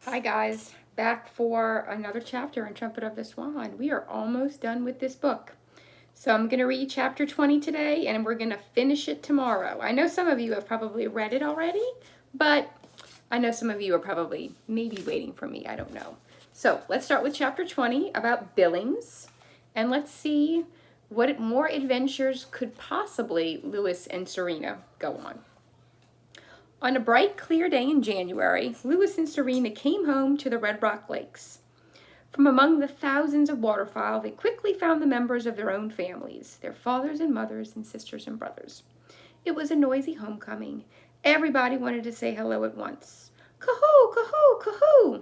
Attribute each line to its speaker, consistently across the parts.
Speaker 1: Hi guys, back for another chapter in Trumpet of the Swan. We are almost done with this book. So I'm going to read chapter 20 today and we're going to finish it tomorrow. I know some of you have probably read it already, but I know some of you are probably maybe waiting for me. I don't know. So let's start with chapter 20 about Billings, and let's see what more adventures could possibly Lewis and Serena go on. On a bright, clear day in January, Lewis and Serena came home to the Red Rock Lakes. From among the thousands of waterfowl, they quickly found the members of their own families, their fathers and mothers and sisters and brothers. It was a noisy homecoming. Everybody wanted to say hello at once. Cahoo, cahoo, cahoo!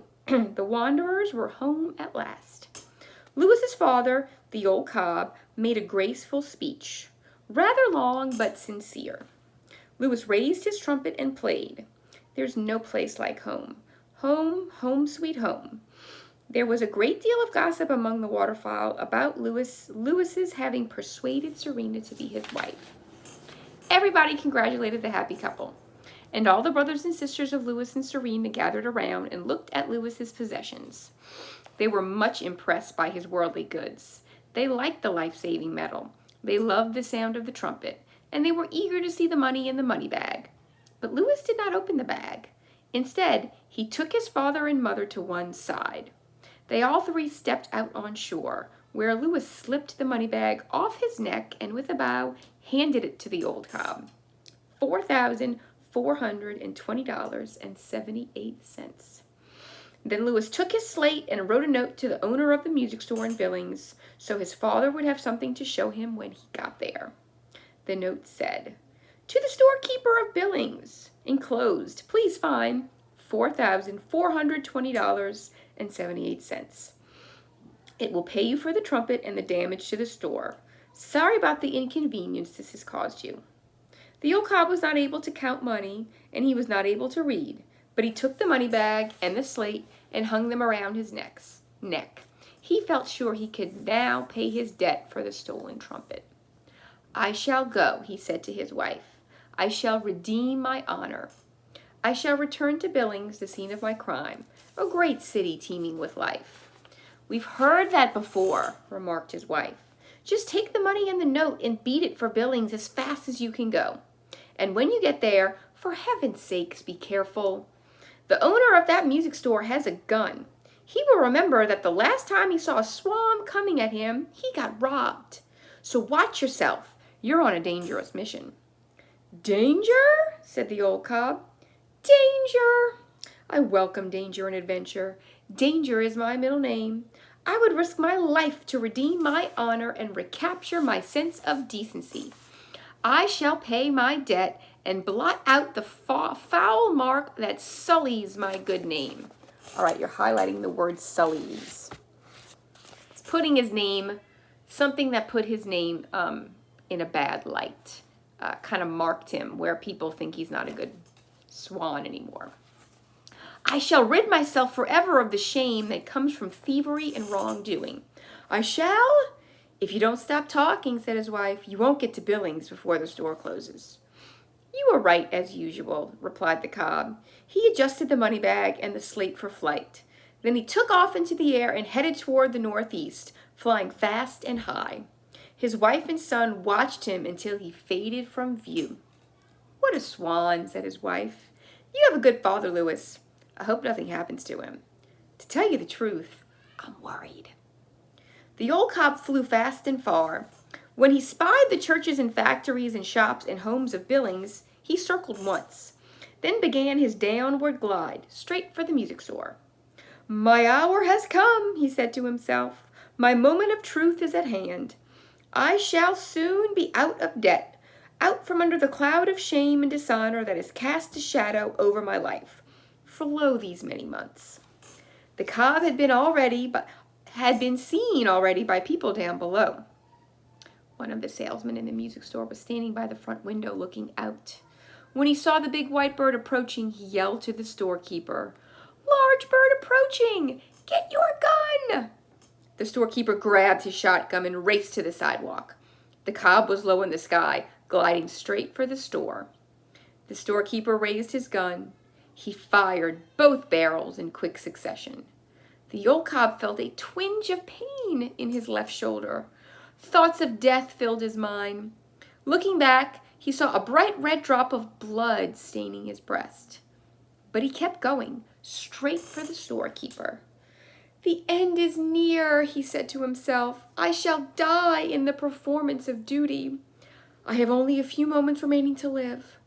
Speaker 1: The wanderers were home at last. Lewis's father, the old cob, made a graceful speech, rather long but sincere. Lewis raised his trumpet and played. There's no place like home. Home, home, sweet home. There was a great deal of gossip among the waterfowl about Lewis's having persuaded Serena to be his wife. Everybody congratulated the happy couple, and all the brothers and sisters of Lewis and Serena gathered around and looked at Lewis's possessions. They were much impressed by his worldly goods. They liked the life-saving medal. They loved the sound of the trumpet, and they were eager to see the money in the money bag. But Lewis did not open the bag. Instead, he took his father and mother to one side. They all three stepped out on shore, where Lewis slipped the money bag off his neck and with a bow handed it to the old cob. $4,420.78. Then Lewis took his slate and wrote a note to the owner of the music store in Billings so his father would have something to show him when he got there. The note said, "To the storekeeper of Billings, enclosed, please find $4,420.78. It will pay you for the trumpet and the damage to the store. Sorry about the inconvenience this has caused you." The old cob was not able to count money, and he was not able to read, but he took the money bag and the slate and hung them around his neck. He felt sure he could now pay his debt for the stolen trumpet. "I shall go," he said to his wife. "I shall redeem my honor. I shall return to Billings, the scene of my crime, a great city teeming with life." "We've heard that before," remarked his wife. "Just take the money and the note and beat it for Billings as fast as you can go. And when you get there, for heaven's sakes, be careful. The owner of that music store has a gun. He will remember that the last time he saw a swan coming at him, he got robbed. So watch yourself. You're on a dangerous mission." "Danger?" said the old cob. "Danger! I welcome danger and adventure. Danger is my middle name. I would risk my life to redeem my honor and recapture my sense of decency. I shall pay my debt and blot out the foul mark that sullies my good name." All right, you're highlighting the word sullies. It's putting his name, something that put his name in a bad light, kind of marked him where people think he's not a good swan anymore. "I shall rid myself forever of the shame that comes from thievery and wrongdoing. I shall?" "If you don't stop talking," said his wife, "you won't get to Billings before the store closes." "You are right, as usual," replied the cob. He adjusted the money bag and the slate for flight. Then he took off into the air and headed toward the northeast, flying fast and high. His wife and son watched him until he faded from view. "What a swan," said his wife. "You have a good father, Lewis. I hope nothing happens to him. To tell you the truth, I'm worried." The old cob flew fast and far. When he spied the churches and factories and shops and homes of Billings, he circled once, then began his downward glide, straight for the music store. "My hour has come," he said to himself. "My moment of truth is at hand. I shall soon be out of debt, out from under the cloud of shame and dishonor that has cast a shadow over my life for lo these many months." The cob had been seen already by people down below. One of the salesmen in the music store was standing by the front window looking out. When he saw the big white bird approaching, he yelled to the storekeeper, "Large bird approaching! Get your gun!" The storekeeper grabbed his shotgun and raced to the sidewalk. The cob was low in the sky, gliding straight for the store. The storekeeper raised his gun. He fired both barrels in quick succession. The old cob felt a twinge of pain in his left shoulder. Thoughts of death filled his mind. Looking back, he saw a bright red drop of blood staining his breast. But he kept going, straight for the storekeeper. "The end is near," he said to himself. "I shall die in the performance of duty. I have only a few moments remaining to live.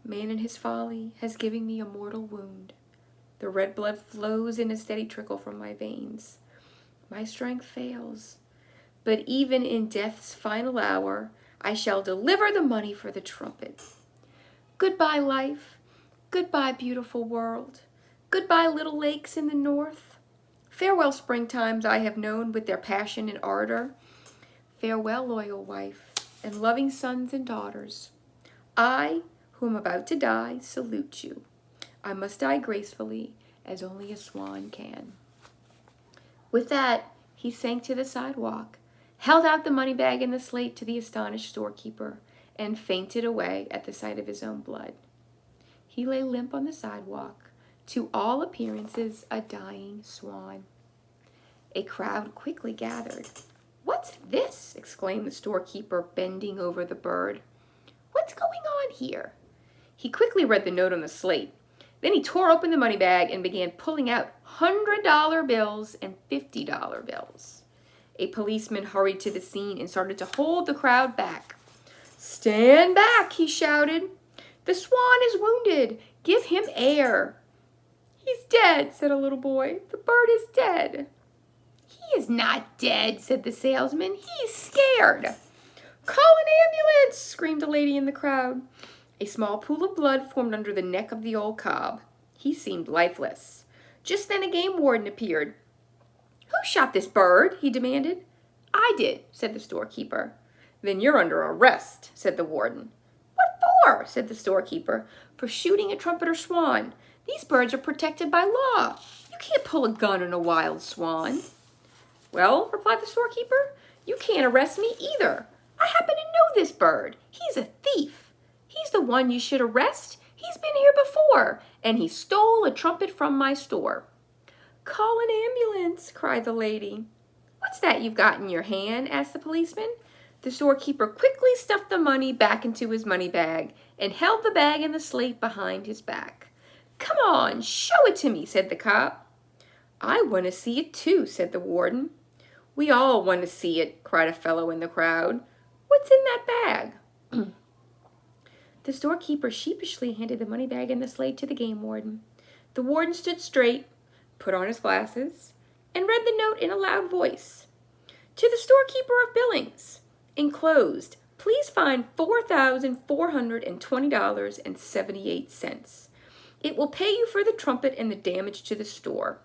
Speaker 1: Man in his folly has given me a mortal wound. The red blood flows in a steady trickle from my veins. My strength fails. But even in death's final hour, I shall deliver the money for the trumpet. Goodbye, life. Goodbye, beautiful world. Goodbye, little lakes in the north. Farewell, springtimes I have known with their passion and ardor. Farewell, loyal wife, and loving sons and daughters. I, who am about to die, salute you. I must die gracefully, as only a swan can." With that, he sank to the sidewalk, held out the money bag and the slate to the astonished storekeeper, and fainted away at the sight of his own blood. He lay limp on the sidewalk, to all appearances a dying swan. A crowd quickly gathered. "What's this?" exclaimed the storekeeper, bending over the bird. "What's going on here?" He quickly read the note on the slate. Then he tore open the money bag and began pulling out $100 bills and $50 bills. A policeman hurried to the scene and started to hold the crowd back. "Stand back," he shouted. "The swan is wounded. Give him air." "He's dead," said a little boy. "The bird is dead." "He is not dead," said the salesman. "He's scared." "Call an ambulance," screamed a lady in the crowd. A small pool of blood formed under the neck of the old cob. He seemed lifeless. Just then a game warden appeared. "Who shot this bird?" he demanded. "I did," said the storekeeper. "Then you're under arrest," said the warden. "What for?" said the storekeeper. "For shooting a trumpet or swan. These birds are protected by law. You can't pull a gun on a wild swan." "Well," replied the storekeeper, "you can't arrest me either. I happen to know this bird. He's a thief. He's the one you should arrest. He's been here before, and he stole a trumpet from my store." "Call an ambulance," cried the lady. "What's that you've got in your hand?" asked the policeman. The storekeeper quickly stuffed the money back into his money bag and held the bag and the slate behind his back. "Come on, show it to me," said the cop. "I want to see it too," said the warden. "We all want to see it," cried a fellow in the crowd. "What's in that bag?" The storekeeper sheepishly handed the money bag and the slate to the game warden. The warden stood straight, put on his glasses, and read the note in a loud voice. "To the storekeeper of Billings, enclosed, please find $4,420.78. It will pay you for the trumpet and the damage to the store.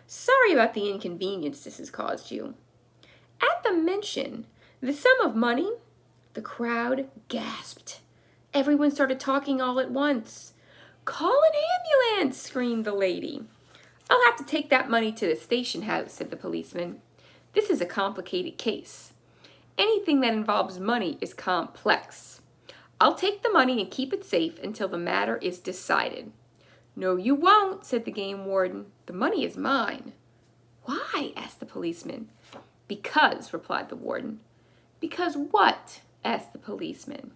Speaker 1: Sorry about the inconvenience this has caused you." At the mention, the sum of money, the crowd gasped. Everyone started talking all at once. "Call an ambulance," screamed the lady. "I'll have to take that money to the station house," said the policeman. "This is a complicated case. Anything that involves money is complex. I'll take the money and keep it safe until the matter is decided." "No, you won't," said the game warden. "The money is mine." "Why?" asked the policeman. "Because," replied the warden. "Because what?" asked the policeman.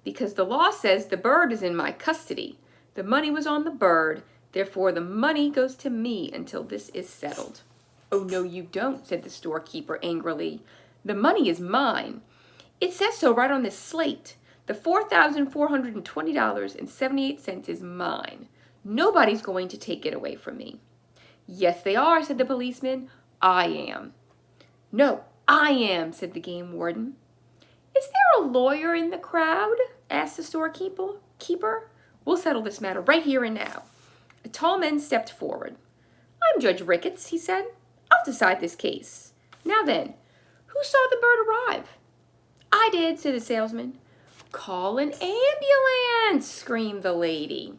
Speaker 1: "Because the law says the bird is in my custody. The money was on the bird, therefore the money goes to me until this is settled." "Oh, no, you don't," said the storekeeper angrily. "The money is mine. It says so right on this slate. The $4,420.78 is mine. Nobody's going to take it away from me." "Yes, they are," said the policeman. "I am." "No, I am," said the game warden. "Is there a lawyer in the crowd?" asked the storekeeper. "We'll settle this matter right here and now." A tall man stepped forward. "I'm Judge Ricketts," he said. "I'll decide this case. Now then, who saw the bird arrive?" "I did," said the salesman. "Call an ambulance," screamed the lady.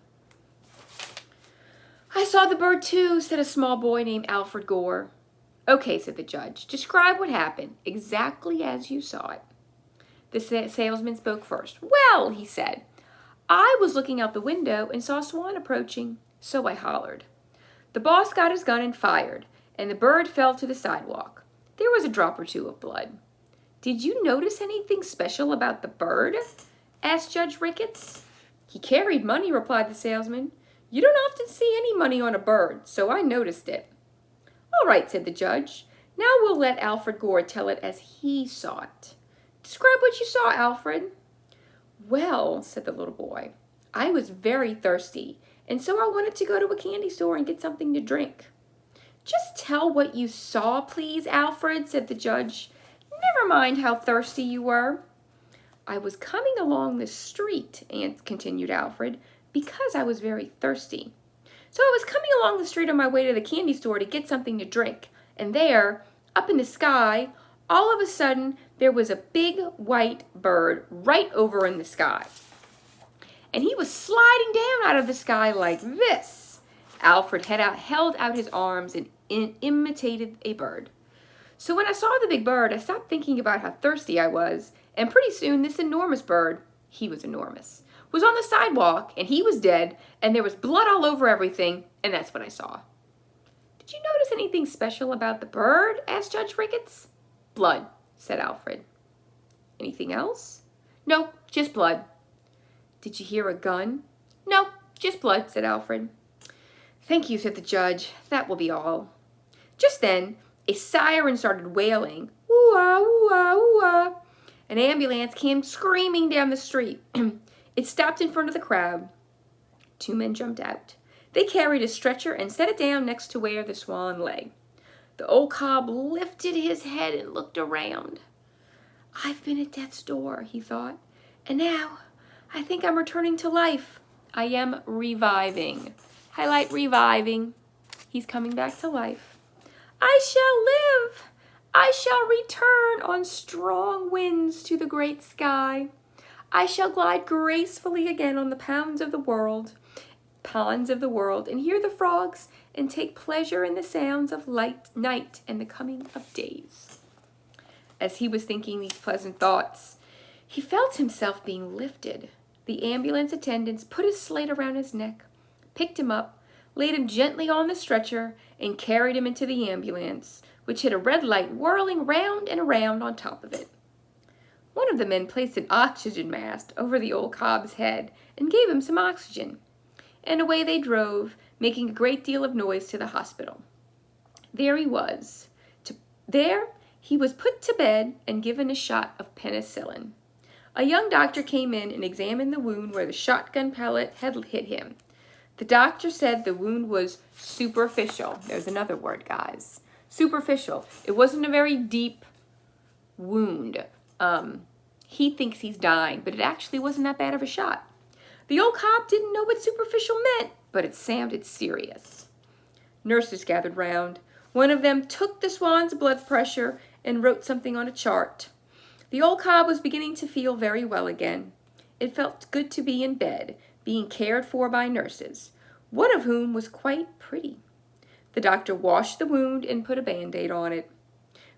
Speaker 1: "I saw the bird too," said a small boy named Alfred Gore. "Okay," said the judge. "Describe what happened, exactly as you saw it." The salesman spoke first. "Well," he said, I was looking out the window and saw Swan approaching, so I hollered. The boss got his gun and fired, and the bird fell to the sidewalk. There was a drop or two of blood. Did you notice anything special about the bird? Asked Judge Ricketts. He carried money, replied the salesman. You don't often see any money on a bird, so I noticed it. All right, said the judge. Now we'll let Alfred Gore tell it as he saw it. Describe what you saw, Alfred. Well, said the little boy, I was very thirsty, and so I wanted to go to a candy store and get something to drink. Just tell what you saw, please, Alfred, said the judge. Never mind how thirsty you were. I was coming along the street, continued Alfred, because I was very thirsty. So I was coming along the street on my way to the candy store to get something to drink, and there, up in the sky, all of a sudden, there was a big white bird right over in the sky. And he was sliding down out of the sky like this. Alfred held out his arms and imitated a bird. So when I saw the big bird, I stopped thinking about how thirsty I was, and pretty soon this enormous bird, he was enormous, was on the sidewalk, and he was dead, and there was blood all over everything, and that's what I saw. Did you notice anything special about the bird? Asked Judge Ricketts. Blood, said Alfred. Anything else? No, just blood. Did you hear a gun? No, just blood, said Alfred. Thank you, said the judge. That will be all. Just then, a siren started wailing. Ooh-ah, ooh-ah, ooh-ah. An ambulance came screaming down the street. It stopped in front of the crowd. 2 men jumped out. They carried a stretcher and set it down next to where the Swan lay. The old cob lifted his head and looked around. I've been at death's door, he thought, and now I think I'm returning to life. I am reviving. Highlight reviving. He's coming back to life. I shall live. I shall return on strong winds to the great sky. I shall glide gracefully again on the ponds of the world, and hear the frogs, and take pleasure in the sounds of night and the coming of days. As he was thinking these pleasant thoughts, he felt himself being lifted. The ambulance attendants put a slate around his neck, picked him up, laid him gently on the stretcher, and carried him into the ambulance, which had a red light whirling round and around on top of it. One of the men placed an oxygen mask over the old cob's head and gave him some oxygen. And away they drove, making a great deal of noise to the hospital. There he was. There he was put to bed and given a shot of penicillin. A young doctor came in and examined the wound where the shotgun pellet had hit him. The doctor said the wound was superficial. There's another word, guys. Superficial. It wasn't a very deep wound. He thinks he's dying, but it actually wasn't that bad of a shot. The old cop didn't know what superficial meant, but it sounded serious. Nurses gathered round. One of them took the Swan's blood pressure and wrote something on a chart. The old cob was beginning to feel very well again. It felt good to be in bed, being cared for by nurses, one of whom was quite pretty. The doctor washed the wound and put a Band-Aid on it.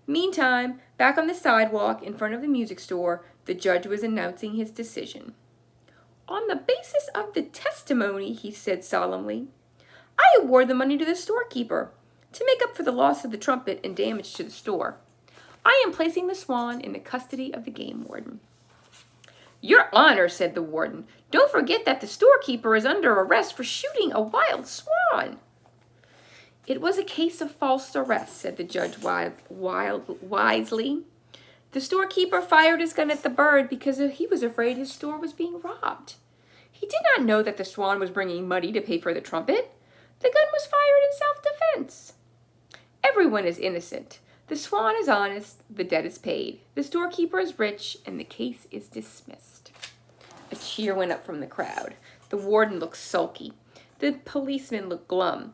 Speaker 1: Meantime, back on the sidewalk in front of the music store, the judge was announcing his decision. On the basis of the testimony, he said solemnly, I award the money to the storekeeper to make up for the loss of the trumpet and damage to the store. I am placing the Swan in the custody of the game warden. Your Honor, said the warden, don't forget that the storekeeper is under arrest for shooting a wild swan. It was a case of false arrest, said the judge wisely. The storekeeper fired his gun at the bird because he was afraid his store was being robbed. He did not know that the Swan was bringing money to pay for the trumpet. The gun was fired in self-defense. Everyone is innocent. The Swan is honest, the debt is paid. The storekeeper is rich, and the case is dismissed. A cheer went up from the crowd. The warden looked sulky. The policeman looked glum.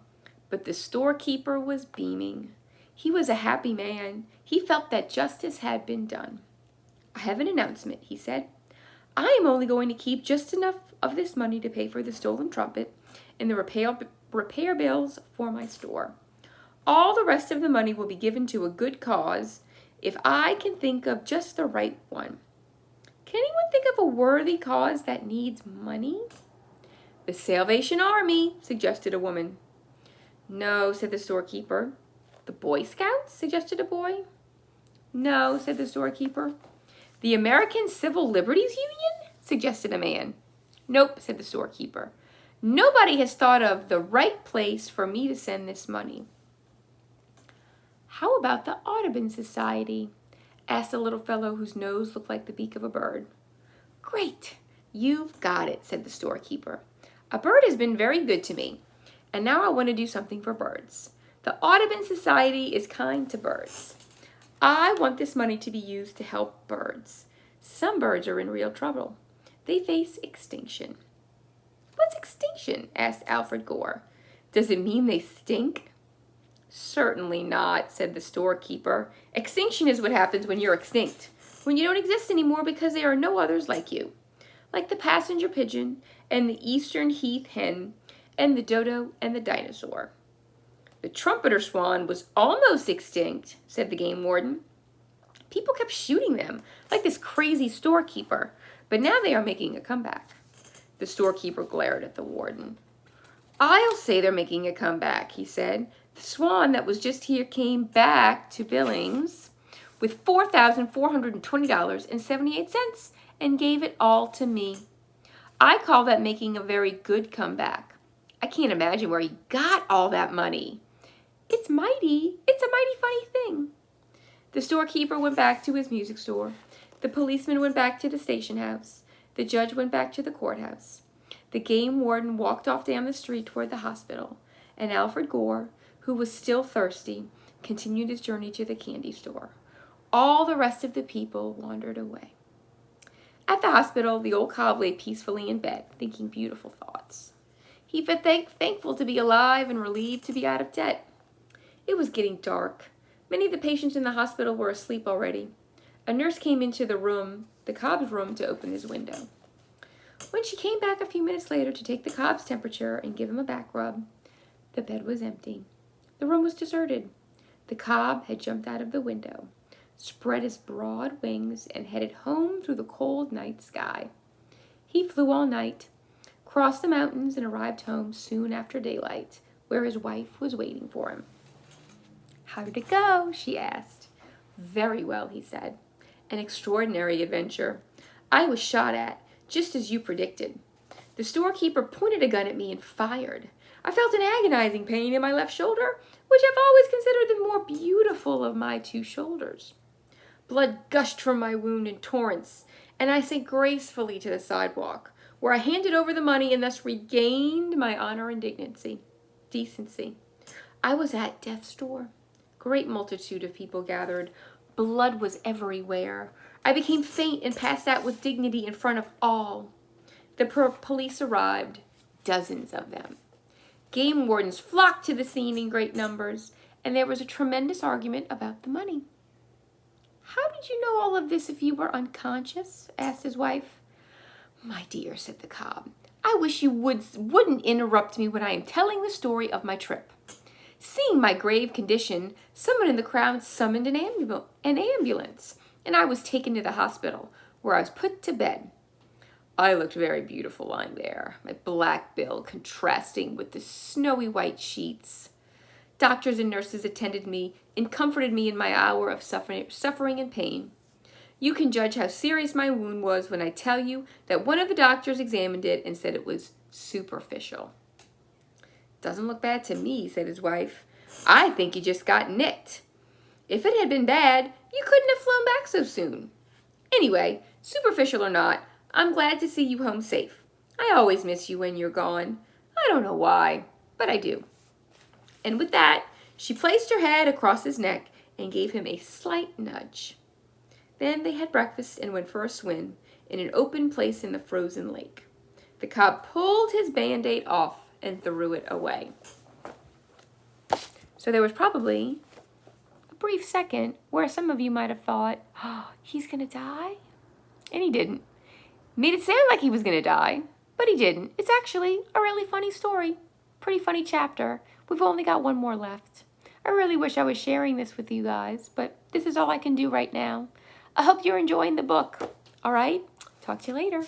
Speaker 1: But the storekeeper was beaming. He was a happy man. He felt that justice had been done. I have an announcement, he said. I am only going to keep just enough of this money to pay for the stolen trumpet and the repair bills for my store. All the rest of the money will be given to a good cause if I can think of just the right one. Can anyone think of a worthy cause that needs money? The Salvation Army, suggested a woman. No, said the storekeeper. The Boy Scouts, suggested a boy. No, said the storekeeper. The American Civil Liberties Union, suggested a man. Nope, said the storekeeper. Nobody has thought of the right place for me to send this money. How about the Audubon Society? Asked a little fellow whose nose looked like the beak of a bird. Great, you've got it, said the storekeeper. A bird has been very good to me, and now I want to do something for birds. The Audubon Society is kind to birds. I want this money to be used to help birds. Some birds are in real trouble. They face extinction. What's extinction? Asked Alfred Gore. Does it mean they stink? Certainly not, said the storekeeper. Extinction is what happens when you're extinct, when you don't exist anymore because there are no others like you, like the passenger pigeon and the eastern heath hen and the dodo and the dinosaur. The trumpeter swan was almost extinct, said the game warden. People kept shooting them, like this crazy storekeeper, but now they are making a comeback. The storekeeper glared at the warden. I'll say they're making a comeback, he said. The swan that was just here came back to Billings with $4,420.78 and gave it all to me. I call that making a very good comeback. I can't imagine where he got all that money. It's a mighty funny thing. The storekeeper went back to his music store. The policeman went back to the station house. The judge went back to the courthouse. The game warden walked off down the street toward the hospital, and Alfred Gore, who was still thirsty, continued his journey to the candy store. All the rest of the people wandered away. At the hospital, the old cob lay peacefully in bed, thinking beautiful thoughts. He felt thankful to be alive and relieved to be out of debt. It was getting dark. Many of the patients in the hospital were asleep already. A nurse came into the cob's room, to open his window. When she came back a few minutes later to take the cob's temperature and give him a back rub, the bed was empty. The room was deserted. The cob had jumped out of the window, spread his broad wings, and headed home through the cold night sky. He flew all night, crossed the mountains, and arrived home soon after daylight, where his wife was waiting for him. How did it go? She asked. Very well, he said. An extraordinary adventure. I was shot at, just as you predicted. The storekeeper pointed a gun at me and fired. I felt an agonizing pain in my left shoulder, which I've always considered the more beautiful of my two shoulders. Blood gushed from my wound in torrents, and I sank gracefully to the sidewalk, where I handed over the money and thus regained my honor and decency. I was at death's door. Great multitude of people gathered. Blood was everywhere. I became faint and passed out with dignity in front of all. The police arrived, dozens of them. Game wardens flocked to the scene in great numbers, and there was a tremendous argument about the money. How did you know all of this if you were unconscious? Asked his wife. My dear, said the cob, I wish you wouldn't interrupt me when I am telling the story of my trip. Seeing my grave condition, someone in the crowd summoned an ambulance, and I was taken to the hospital, where I was put to bed. I looked very beautiful lying there, my black bill contrasting with the snowy white sheets. Doctors and nurses attended me and comforted me in my hour of suffering and pain. You can judge how serious my wound was when I tell you that one of the doctors examined it and said it was superficial. Doesn't look bad to me, said his wife. I think you just got nicked. If it had been bad, you couldn't have flown back so soon. Anyway, superficial or not, I'm glad to see you home safe. I always miss you when you're gone. I don't know why, but I do. And with that, she placed her head across his neck and gave him a slight nudge. Then they had breakfast and went for a swim in an open place in the frozen lake. The cob pulled his Band-Aid off and threw it away. So there was probably a brief second where some of you might have thought, oh, he's going to die? And he didn't. Made it sound like he was going to die, but he didn't. It's actually a really funny story. Pretty funny chapter. We've only got one more left. I really wish I was sharing this with you guys, but this is all I can do right now. I hope you're enjoying the book. All right? Talk to you later.